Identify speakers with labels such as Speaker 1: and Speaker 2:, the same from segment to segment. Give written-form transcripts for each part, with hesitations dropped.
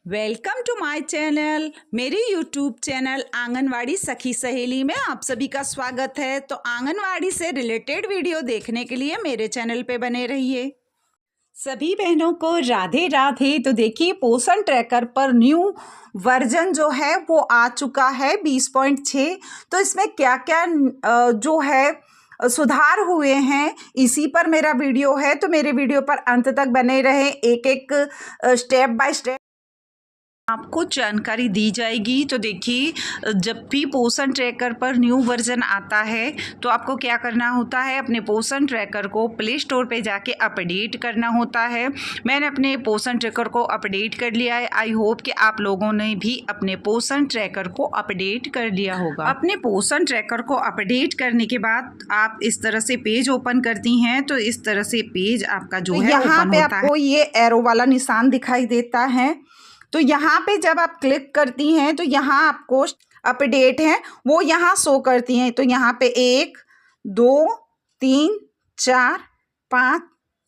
Speaker 1: Welcome to my channel. मेरे YouTube channel Anganwadi Sakhi Saheli में आप सभी का स्वागत है। तो आंगनवाड़ी से रिलेटेड वीडियो देखने के लिए मेरे चैनल पे बने रहिए। सभी बहनों को राधे राधे। तो देखिए, पोषण ट्रैकर पर न्यू वर्जन जो है वो आ चुका है 20.6। तो इसमें क्या क्या जो है सुधार हुए हैं, इसी पर मेरा वीडियो है। तो मेरे वीडियो पर अंत तक बने रहे, एक एक स्टेप बाय स्टेप आपको जानकारी दी जाएगी। तो देखिए, जब भी पोषण ट्रैकर पर न्यू वर्जन आता है तो आपको क्या करना होता है, अपने पोषण ट्रैकर को प्ले स्टोर पे जाके अपडेट करना होता है। मैंने अपने पोषण ट्रैकर को अपडेट कर लिया है। आई होप कि आप लोगों ने भी अपने पोषण ट्रैकर को अपडेट कर लिया होगा। अपने पोषण ट्रैकर को अपडेट करने के बाद आप इस तरह से पेज ओपन करती हैं। तो इस तरह से पेज आपका जो है यहाँ पे आपको ये एरो वाला निशान दिखाई देता है। तो यहाँ पे जब आप क्लिक करती हैं तो यहाँ आपको अपडेट है वो यहाँ शो करती हैं। तो यहाँ पे 1 2 3 4 5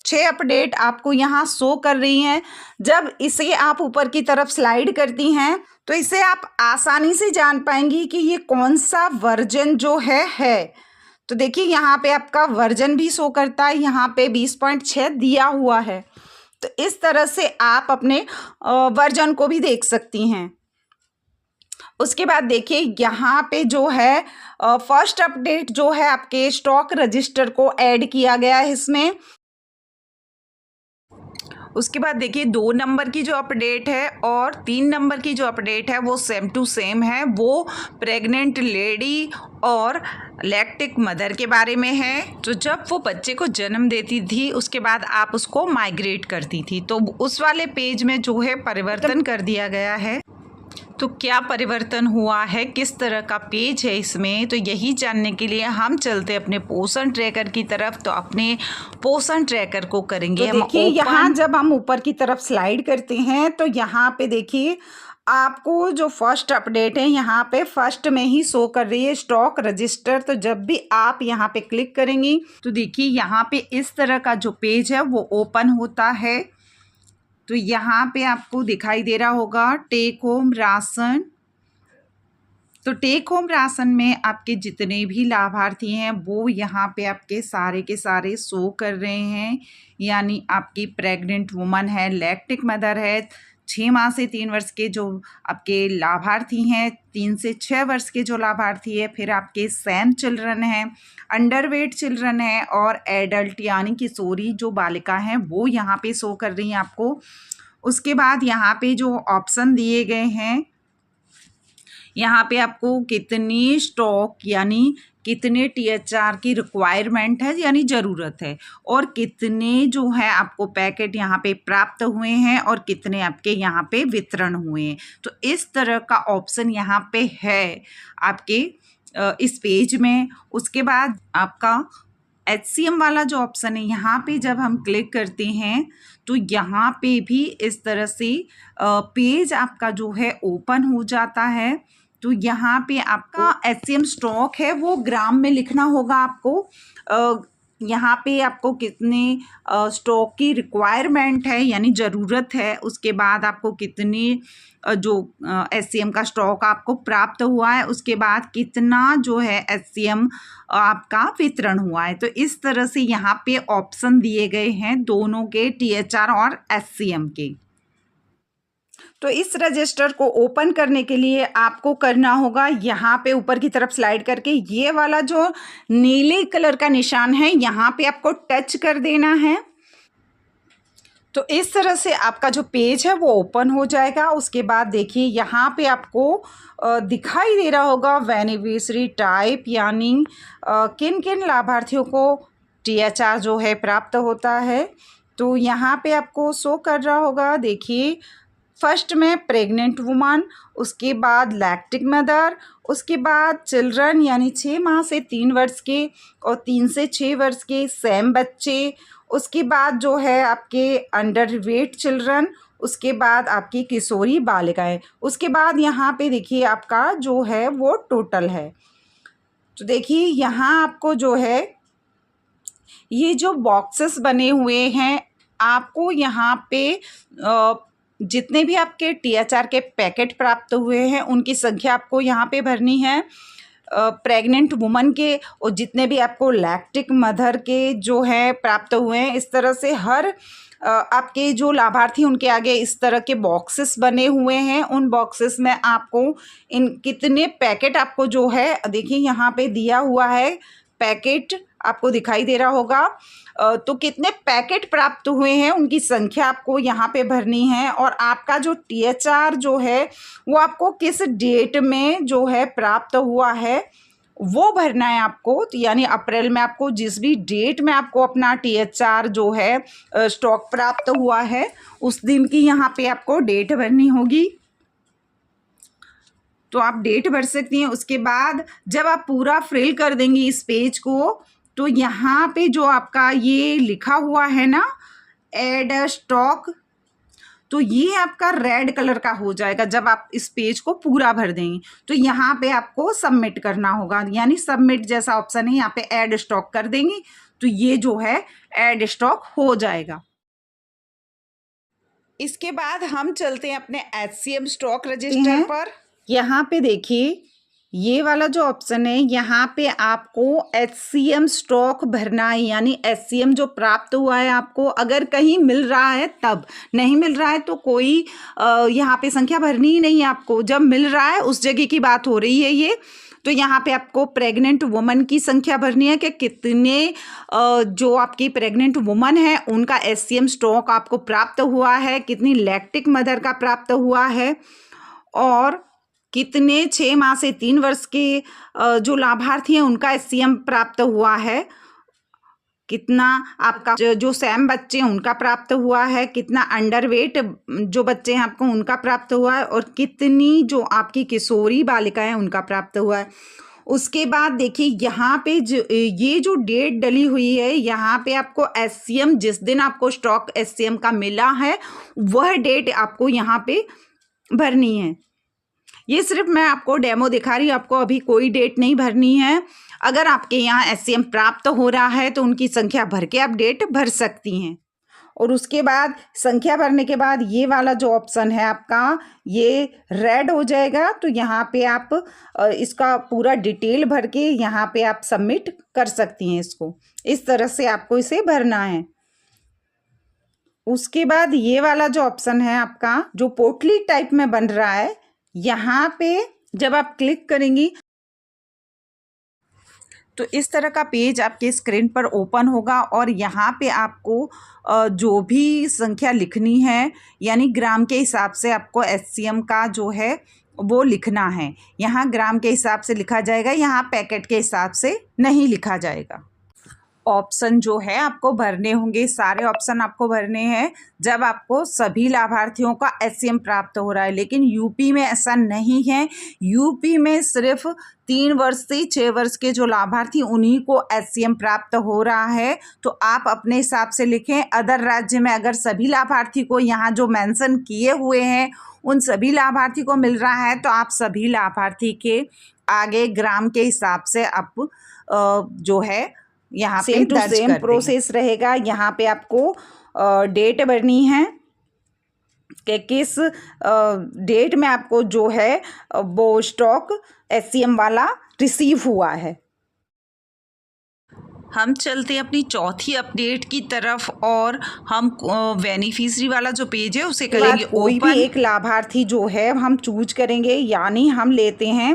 Speaker 1: 6 अपडेट आपको यहाँ शो कर रही हैं। जब इसे आप ऊपर की तरफ स्लाइड करती हैं तो इसे आप आसानी से जान पाएंगी कि ये कौन सा वर्जन जो है। तो देखिए, यहाँ पे आपका वर्जन भी शो करता है, यहाँ पे 20.6 दिया हुआ है। तो इस तरह से आप अपने वर्जन को भी देख सकती हैं। उसके बाद देखिए, यहाँ पे जो है फर्स्ट अपडेट जो है आपके स्टॉक रजिस्टर को ऐड किया गया है इसमें। उसके बाद देखिए, 2 नंबर की जो अपडेट है और 3 नंबर की जो अपडेट है वो सेम टू सेम है। वो प्रेग्नेंट लेडी और लैक्टिक मदर के बारे में है। तो जब वो बच्चे को जन्म देती थी उसके बाद आप उसको माइग्रेट करती थी, तो उस वाले पेज में जो है परिवर्तन कर दिया गया है। तो क्या परिवर्तन हुआ है, किस तरह का पेज है इसमें, तो यही जानने के लिए हम चलते अपने पोषण ट्रैकर की तरफ। तो अपने पोषण ट्रैकर को करेंगे
Speaker 2: तो देखिए, यहाँ जब हम ऊपर की तरफ स्लाइड करते हैं तो यहाँ पे देखिए आपको जो फर्स्ट अपडेट है यहाँ पे फर्स्ट में ही शो कर रही है स्टॉक रजिस्टर। तो जब भी आप यहाँ पे क्लिक करेंगी
Speaker 1: तो देखिए, यहाँ पे इस तरह का जो पेज है वो ओपन होता है। तो यहाँ पे आपको दिखाई दे रहा होगा टेक होम राशन। तो टेक होम राशन में आपके जितने भी लाभार्थी हैं वो यहाँ पे आपके सारे के सारे शो कर रहे हैं। यानी आपकी प्रेग्नेंट वुमन है, लैक्टिक मदर है, 6 माह से 3 वर्ष के जो आपके लाभार्थी हैं, 3 से 6 वर्ष के जो लाभार्थी है, फिर आपके सैन चिल्ड्रन हैं, अंडरवेट चिल्ड्रन है और एडल्ट यानी किशोरी जो बालिका हैं वो यहाँ पे शो कर रही हैं आपको। उसके बाद यहाँ पे जो ऑप्शन दिए गए हैं, यहाँ पे आपको कितनी स्टॉक यानी कितने THR की रिक्वायरमेंट है यानी ज़रूरत है, और कितने जो है आपको पैकेट यहाँ पे प्राप्त हुए हैं और कितने आपके यहाँ पे वितरण हुए हैं। तो इस तरह का ऑप्शन यहाँ पे है आपके इस पेज में। उसके बाद आपका HCM वाला जो ऑप्शन है यहाँ पे जब हम क्लिक करते हैं तो यहाँ पे भी इस तरह से पेज आपका जो है ओपन हो जाता है। तो यहाँ पे आपका HCM स्टॉक है वो ग्राम में लिखना होगा आपको। यहाँ पे आपको कितने स्टॉक की रिक्वायरमेंट है यानी ज़रूरत है, उसके बाद आपको कितनी जो HCM का स्टॉक आपको प्राप्त हुआ है, उसके बाद कितना जो है HCM आपका वितरण हुआ है। तो इस तरह से यहाँ पे ऑप्शन दिए गए हैं दोनों के, THR और HCM के। तो इस रजिस्टर को ओपन करने के लिए आपको करना होगा यहाँ पे ऊपर की तरफ स्लाइड करके ये वाला जो नीले कलर का निशान है यहाँ पे आपको टच कर देना है। तो इस तरह से आपका जो पेज है वो ओपन हो जाएगा। उसके बाद देखिए, यहाँ पे आपको दिखाई दे रहा होगा बेनिफिशियरी टाइप, यानी किन किन लाभार्थियों को THR जो है प्राप्त होता है। तो यहाँ पे आपको शो कर रहा होगा, देखिए फर्स्ट में प्रेग्नेंट वुमन, उसके बाद लैक्टिक मदर, उसके बाद चिल्ड्रन यानी 6 माह से 3 वर्ष के और 3 से 6 वर्ष के सेम बच्चे, उसके बाद जो है आपके अंडरवेट चिल्ड्रन, उसके बाद आपकी किशोरी बालिकाएं, उसके बाद यहाँ पे देखिए आपका जो है वो टोटल है। तो देखिए, यहाँ आपको जो है ये जो बॉक्सेस बने हुए हैं आपको यहाँ पे
Speaker 2: जितने भी आपके THR के पैकेट प्राप्त हुए हैं उनकी संख्या आपको यहाँ पे भरनी है। प्रेग्नेंट वुमन के और जितने भी आपको लैक्टिक मदर के जो है प्राप्त हुए हैं, इस तरह से हर आपके जो लाभार्थी उनके आगे इस तरह के बॉक्सेस बने हुए हैं। उन बॉक्सेस में आपको इन कितने पैकेट आपको जो है देखिए यहाँ पे दिया हुआ है, पैकेट आपको दिखाई दे रहा होगा। तो कितने पैकेट प्राप्त हुए हैं उनकी संख्या आपको यहाँ पे भरनी है। और आपका जो THR जो है वो आपको किस डेट में जो है प्राप्त हुआ है वो भरना है आपको। तो यानी अप्रैल में आपको जिस भी डेट में आपको अपना THR जो है स्टॉक प्राप्त हुआ है उस दिन की यहाँ पे आपको डेट भरनी होगी। तो आप डेट भर सकती हैं। उसके बाद जब आप पूरा फिल कर देंगी इस पेज को, तो यहाँ पे जो आपका ये लिखा हुआ है ना ऐड स्टॉक, तो ये आपका रेड कलर का हो जाएगा जब आप इस पेज को पूरा भर देंगे। तो यहाँ पे आपको सबमिट करना होगा, यानी सबमिट जैसा ऑप्शन है, यहाँ पे ऐड स्टॉक कर देंगी तो ये जो है ऐड स्टॉक हो जाएगा। इसके बाद हम चलते हैं अपने HCM स्टॉक रजिस्टर पर। यहाँ पे देखिए ये वाला जो ऑप्शन है यहाँ पे आपको HCM स्टॉक भरना है, यानी HCM जो प्राप्त हुआ है आपको, अगर कहीं मिल रहा है तब, नहीं मिल रहा है तो कोई यहाँ पे संख्या भरनी ही नहीं है आपको। जब मिल रहा है उस जगह की बात हो रही है ये। तो यहाँ पे आपको प्रेग्नेंट वुमन की संख्या भरनी है कि कितने जो आपकी प्रेग्नेंट वुमन है उनका HCM स्टॉक आपको प्राप्त हुआ है, कितनी लैक्टिक मदर का प्राप्त हुआ है, और कितने 6 माह से 3 वर्ष के जो लाभार्थी हैं उनका HCM प्राप्त हुआ है, कितना आपका जो सैम बच्चे हैं उनका प्राप्त हुआ है, कितना अंडरवेट जो बच्चे हैं आपको उनका प्राप्त हुआ है, और कितनी जो आपकी किशोरी बालिकाएं हैं उनका प्राप्त हुआ है। उसके बाद देखिए यहाँ पे ये जो डेट डली हुई है यहाँ पे आपको HCM जिस दिन आपको स्टॉक HCM का मिला है वह डेट आपको यहाँ पे भरनी है। ये सिर्फ मैं आपको डेमो दिखा रही हूँ, आपको अभी कोई डेट नहीं भरनी है। अगर आपके यहाँ HCM प्राप्त हो रहा है तो उनकी संख्या भर के आप डेट भर सकती हैं। और उसके बाद संख्या भरने के बाद ये वाला जो ऑप्शन है आपका ये रेड हो जाएगा। तो यहाँ पे आप इसका पूरा डिटेल भर के यहाँ पे आप सबमिट कर सकती हैं इसको। इस तरह से आपको इसे भरना है। उसके बाद ये वाला जो ऑप्शन है आपका जो पोर्टली टाइप में बन रहा है, यहाँ पे जब आप क्लिक करेंगी तो इस तरह का पेज आपके स्क्रीन पर ओपन होगा। और यहाँ पे आपको जो भी संख्या लिखनी है, यानी ग्राम के हिसाब से आपको HCM का जो है वो लिखना है। यहाँ ग्राम के हिसाब से लिखा जाएगा, यहाँ पैकेट के हिसाब से नहीं लिखा जाएगा। ऑप्शन जो है आपको भरने होंगे, सारे ऑप्शन आपको भरने हैं जब आपको सभी लाभार्थियों का HCM प्राप्त हो रहा है। लेकिन यूपी में ऐसा नहीं है। यूपी में सिर्फ 3 वर्ष से 6 वर्ष के जो लाभार्थी उन्हीं को HCM प्राप्त हो रहा है। तो आप अपने हिसाब से लिखें। अदर राज्य में अगर सभी लाभार्थी को यहाँ जो मेंशन किए हुए हैं उन सभी लाभार्थी को मिल रहा है तो आप सभी लाभार्थी के आगे ग्राम के हिसाब से आप जो है यहाँ पे
Speaker 1: सेम टू
Speaker 2: दर्ज
Speaker 1: सेम
Speaker 2: कर
Speaker 1: प्रोसेस रहेगा। यहाँ पे आपको डेट भरनी है कि किस डेट में आपको जो है वो स्टॉक HCM वाला रिसीव हुआ है।
Speaker 2: हम चलते हैं अपनी चौथी अपडेट की तरफ और हम बेनिफिशियरी वाला जो पेज है उसे करेंगे
Speaker 1: कोई भी एक लाभार्थी जो है हम चूज करेंगे, यानी हम लेते हैं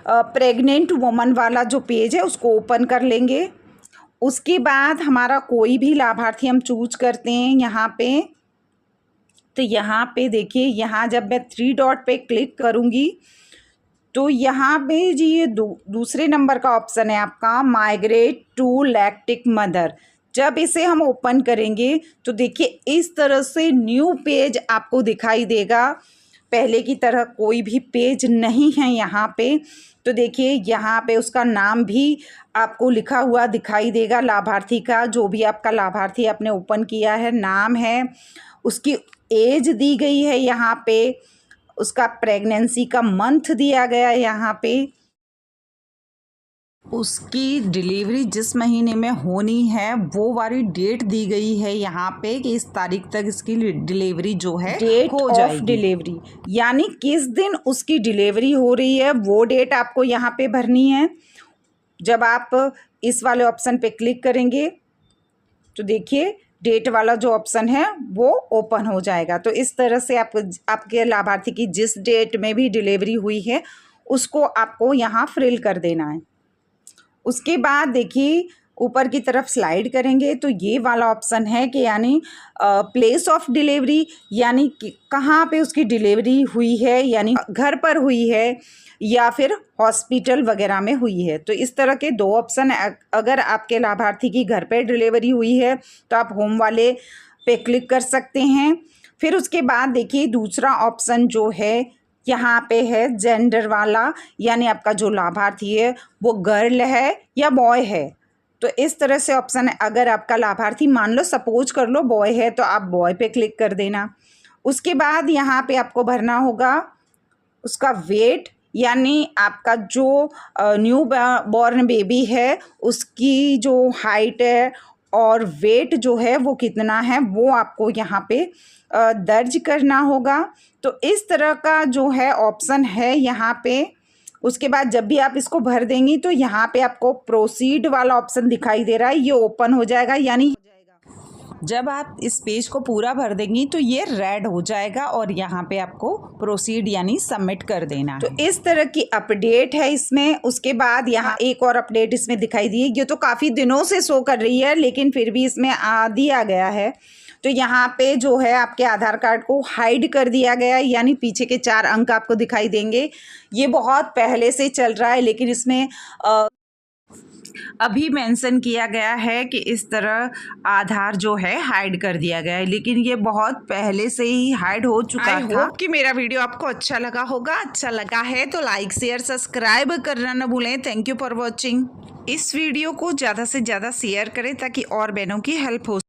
Speaker 1: प्रेग्नेंट वुमन वाला जो पेज है उसको ओपन कर लेंगे। उसके बाद हमारा कोई भी लाभार्थी हम चूज करते हैं यहाँ पे। तो यहाँ पे देखिए, यहाँ जब मैं 3 डॉट पे क्लिक करूँगी तो यहाँ पे जी ये दूसरे नंबर का ऑप्शन है आपका माइग्रेट टू लैक्टिक मदर। जब इसे हम ओपन करेंगे तो देखिए इस तरह से न्यू पेज आपको दिखाई देगा। पहले की तरह कोई भी पेज नहीं है यहाँ पे। तो देखिए यहाँ पे उसका नाम भी आपको लिखा हुआ दिखाई देगा, लाभार्थी का जो भी आपका लाभार्थी आपने ओपन किया है नाम है, उसकी एज दी गई है यहाँ पे, उसका प्रेगनेंसी का मंथ दिया गया है यहाँ पे। उसकी डिलीवरी जिस महीने में होनी है वो वाली डेट दी गई है यहाँ पे कि इस तारीख तक इसकी डिलीवरी जो है
Speaker 2: डेट
Speaker 1: हो
Speaker 2: ऑफ
Speaker 1: जाएगी।
Speaker 2: डिलीवरी यानी किस दिन उसकी डिलीवरी हो रही है वो डेट आपको यहाँ पे भरनी है। जब आप इस वाले ऑप्शन पे क्लिक करेंगे तो देखिए डेट वाला जो ऑप्शन है वो ओपन हो जाएगा। तो इस तरह से आपके लाभार्थी की जिस डेट में भी डिलीवरी हुई है उसको आपको यहाँ फिल कर देना है। उसके बाद देखिए ऊपर की तरफ स्लाइड करेंगे तो ये वाला ऑप्शन है कि यानी प्लेस ऑफ डिलीवरी यानी कहाँ पे उसकी डिलीवरी हुई है, यानी घर पर हुई है या फिर हॉस्पिटल वगैरह में हुई है। तो इस तरह के दो ऑप्शन, अगर आपके लाभार्थी की घर पे डिलीवरी हुई है तो आप होम वाले पे क्लिक कर सकते हैं। फिर उसके बाद देखिए दूसरा ऑप्शन जो है यहाँ पे है जेंडर वाला, यानी आपका जो लाभार्थी है वो गर्ल है या बॉय है। तो इस तरह से ऑप्शन है। अगर आपका लाभार्थी मान लो सपोज कर लो बॉय है तो आप बॉय पे क्लिक कर देना। उसके बाद यहाँ पे आपको भरना होगा उसका वेट, यानी आपका जो न्यू बॉर्न बेबी है उसकी जो हाइट है और वेट जो है वो कितना है वो आपको यहाँ पे दर्ज करना होगा। तो इस तरह का जो है ऑप्शन है यहाँ पे। उसके बाद जब भी आप इसको भर देंगी तो यहाँ पे आपको प्रोसीड वाला ऑप्शन दिखाई दे रहा है, ये ओपन हो जाएगा। यानी जब आप इस पेज को पूरा भर देंगी तो ये रेड हो जाएगा और यहाँ पे आपको प्रोसीड यानी सबमिट कर देना है। तो इस तरह की अपडेट है इसमें। उसके बाद यहाँ एक और अपडेट इसमें दिखाई दी है, ये तो काफ़ी दिनों से शो कर रही है लेकिन फिर भी इसमें दिया गया है। तो यहाँ पे जो है आपके आधार कार्ड को हाइड कर दिया गया है, यानी पीछे के 4 अंक आपको दिखाई देंगे। ये बहुत पहले से चल रहा है लेकिन इसमें अभी मेंशन किया गया है कि इस तरह आधार जो है हाइड कर दिया गया है, लेकिन ये बहुत पहले से ही हाइड हो चुका था। आई होप कि मेरा वीडियो आपको अच्छा लगा होगा। अच्छा लगा है तो लाइक शेयर सब्सक्राइब करना न भूलें। Thank you for watching. इस वीडियो को ज़्यादा से ज़्यादा शेयर करें ताकि और बहनों की हेल्प हो।